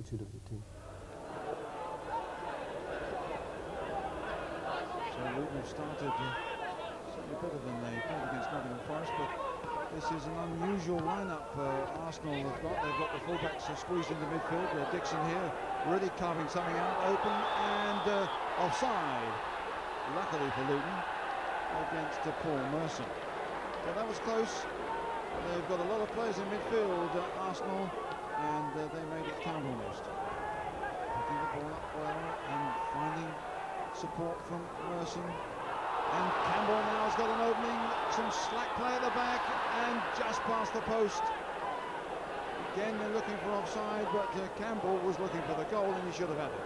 attitude of the team. So Luton have started certainly better than they played against Nottingham Forest, but this is an unusual lineup Arsenal have got. They've got the fullbacks squeezed into midfield. Dixon here really carving something out, open and offside, luckily for Luton, against Paul Merson. So that was close. They've got a lot of players in midfield, Arsenal, and they made it count almost. Picking the ball up well and finding support from Merson. And Campbell now has got an opening, some slack play at the back, and just past the post. Again, they're looking for offside, but Campbell was looking for the goal, and he should have had it.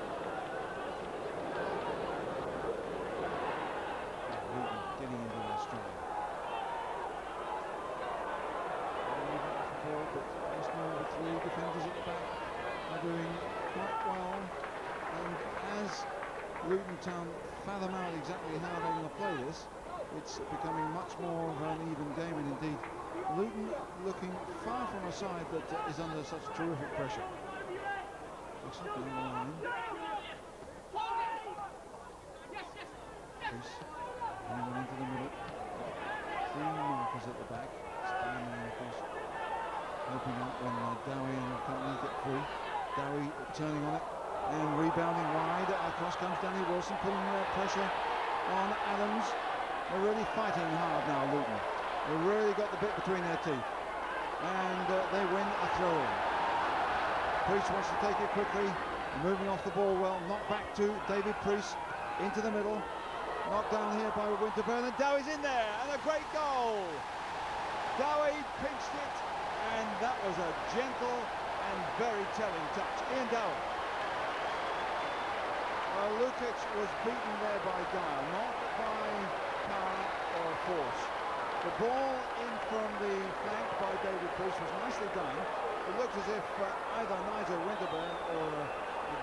Luton getting into their stride. But Arsenal with 3 defenders at the back are doing quite well, and as Luton Town fathom out exactly how they're going to play this, it's becoming much more of an even game, and indeed Luton looking far from a side that is under such terrific pressure. Dixon down the line. Chris coming into the middle. 3 markers at the back. Spanning across, opening up when Dowie and company get free. Dowie turning on it and rebounding wide. Across comes Danny Wilson, putting pressure on Adams. They're really fighting hard now, Luton. They've really got the bit between their teeth. And they win a throw-in. Priest wants to take it quickly, moving off the ball well. Knocked back to David Priest, into the middle. Knocked down here by Winterburn, and Dowie's in there, and a great goal! Dowie pinched it, and that was a gentle and very telling touch. Ian Dowie. Lukic was beaten there by Dyer, not by power or force. The ball in from the flank by David Priest was nicely done. It looked as if either Nigel Winterburn or a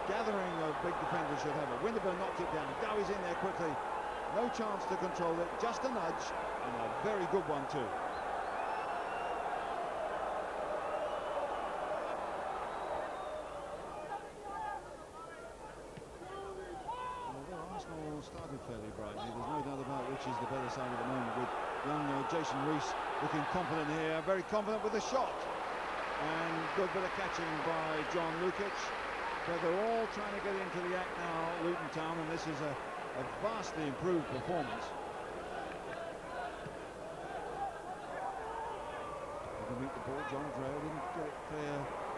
gathering of big defenders should have it. Winterburn knocked it down. Dowie's in there quickly. No chance to control it, just a nudge, and a very good one too. Arsenal started fairly brightly. There's no doubt about which is the better side at the moment, with young Jason Rees looking confident here, very confident with the shot. And good bit of catching by John Lukic. But they're all trying to get into the act now, Luton Town, and this is a vastly improved performance. To meet the ball, John Drayle didn't get it clear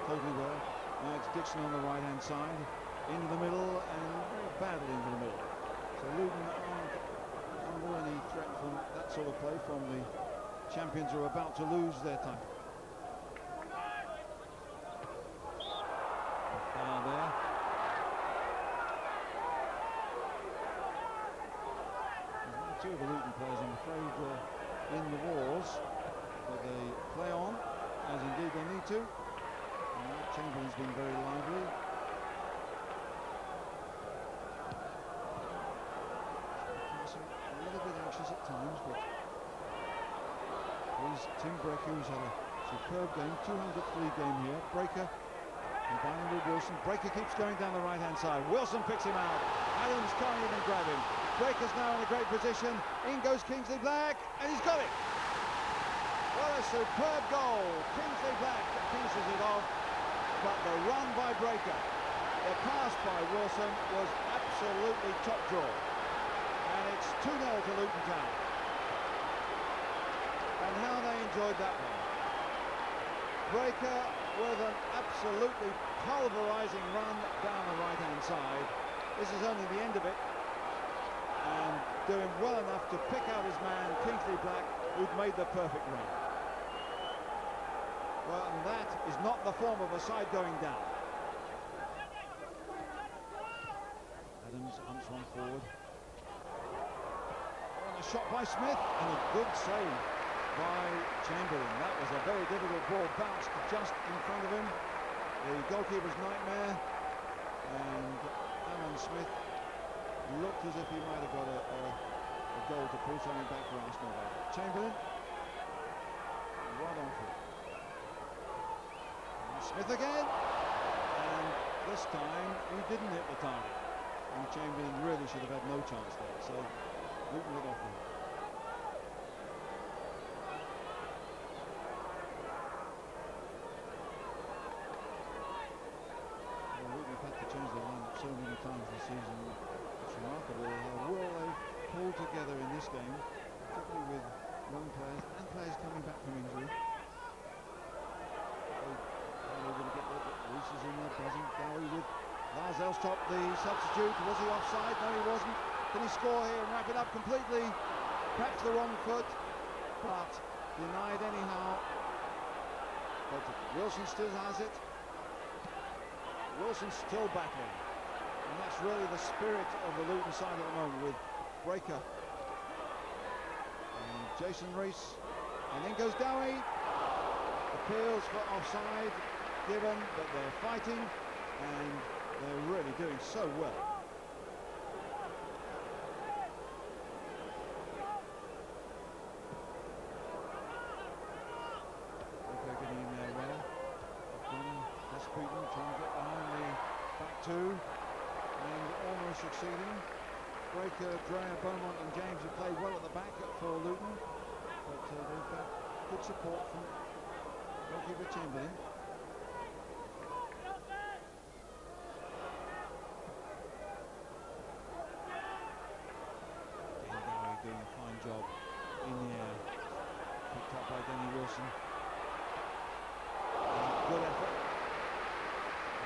totally well. Now it's Dixon on the right-hand side, into the middle, and very badly into the middle. So Luton aren't under any threat from that sort of play from the champions who are about to lose their title. Foul there. Two of the Luton players, I'm afraid, in the wars, but they play on, as indeed they need to. Chamberlain's been very lively. A little bit anxious at times, but here's Tim Brecker, who's had a superb game, 203 game here. Brecker combining with Wilson. Brecker keeps going down the right-hand side. Wilson picks him out. Adams can't even grab him. Breaker's now in a great position. In goes Kingsley Black, and he's got it. What a superb goal. Kingsley Black finishes it off, but the run by Brecker, the pass by Wilson was absolutely top draw. And it's 2-0 to Luton Town. And how they enjoyed that one. Brecker with an absolutely pulverizing run down the right-hand side. This is only the end of it. And doing well enough to pick out his man, Kingsley Black, who'd made the perfect run. Well, and that is not the form of a side going down. Adams humps one forward. And a shot by Smith, and a good save by Chamberlain. That was a very difficult ball, bounced just in front of him. The goalkeeper's nightmare, and Alan Smith looked as if he might have got a goal to pull something back for Arsenal there. Chamberlain, right on for it. Smith again, and the this time he didn't hit the target. And Chamberlain really should have had no chance there. So Luton got off with it. Well, Luton have had to change their lineup so many times this season. It's remarkable how well they pulled together in this game, particularly with young players and players coming back from injury. They're going to get there, but Reese is in there, buzzing. Dowie with Lars Elstrop, the substitute. Was he offside? No, he wasn't. Can he score here and wrap it up completely? Perhaps the wrong foot, but denied anyhow. But Wilson still has it. Wilson's still battling. And that's really the spirit of the Luton side at the moment, with Breaker and Jason Reese. And in goes Dowie. Appeals for offside given, but they're fighting and they're really doing so well. Okay, getting in there well. Desperately trying to get behind the back two and almost succeeding. Breaker, Dreyer, Beaumont and James have played well at the back for Luton, but they've got good support from goalkeeper Chamberlain. Doing a fine job in the air, picked up by Danny Wilson. Good effort,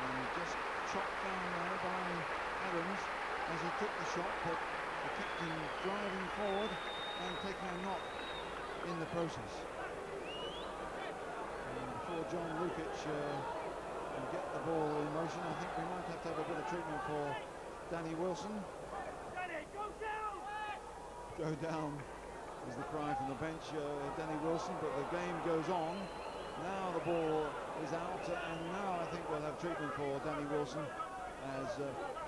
and just chopped down there by Adams as he took the shot, but the captain driving forward and taking a knock in the process. And before John Lukic can get the ball in motion, I think we might have to have a bit of treatment for Danny Wilson. Go down is the cry from the bench, Danny Wilson, but the game goes on. Now the ball is out, and now I think we'll have treatment for Danny Wilson as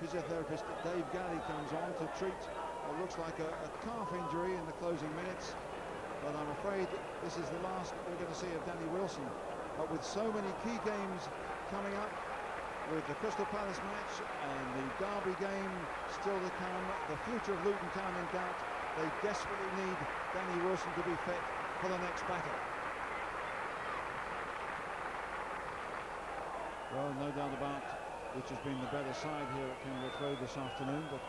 physiotherapist Dave Galley comes on to treat what looks like a calf injury in the closing minutes. But I'm afraid this is the last we're going to see of Danny Wilson. But with so many key games coming up, with the Crystal Palace match and the Derby game still to come, the future of Luton Town in doubt, they desperately need Danny Wilson to be fit for the next battle. Well, no doubt about which has been the better side here at Kenilworth Road this afternoon, but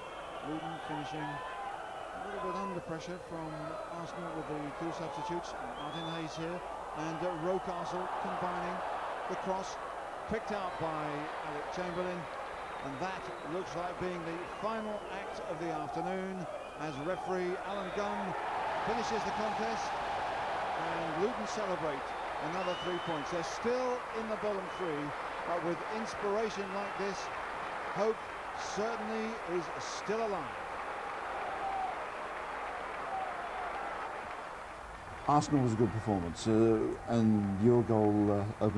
Luton finishing a little bit under pressure from Arsenal with the two substitutes, Martin Hayes here, and Rocastle combining the cross, picked out by Alec Chamberlain, and that looks like being the final act of the afternoon as referee Alan Gunn finishes the contest and Luton celebrate another 3 points. They're still in the bottom three, but with inspiration like this, hope certainly is still alive. Arsenal was a good performance, and your goal opened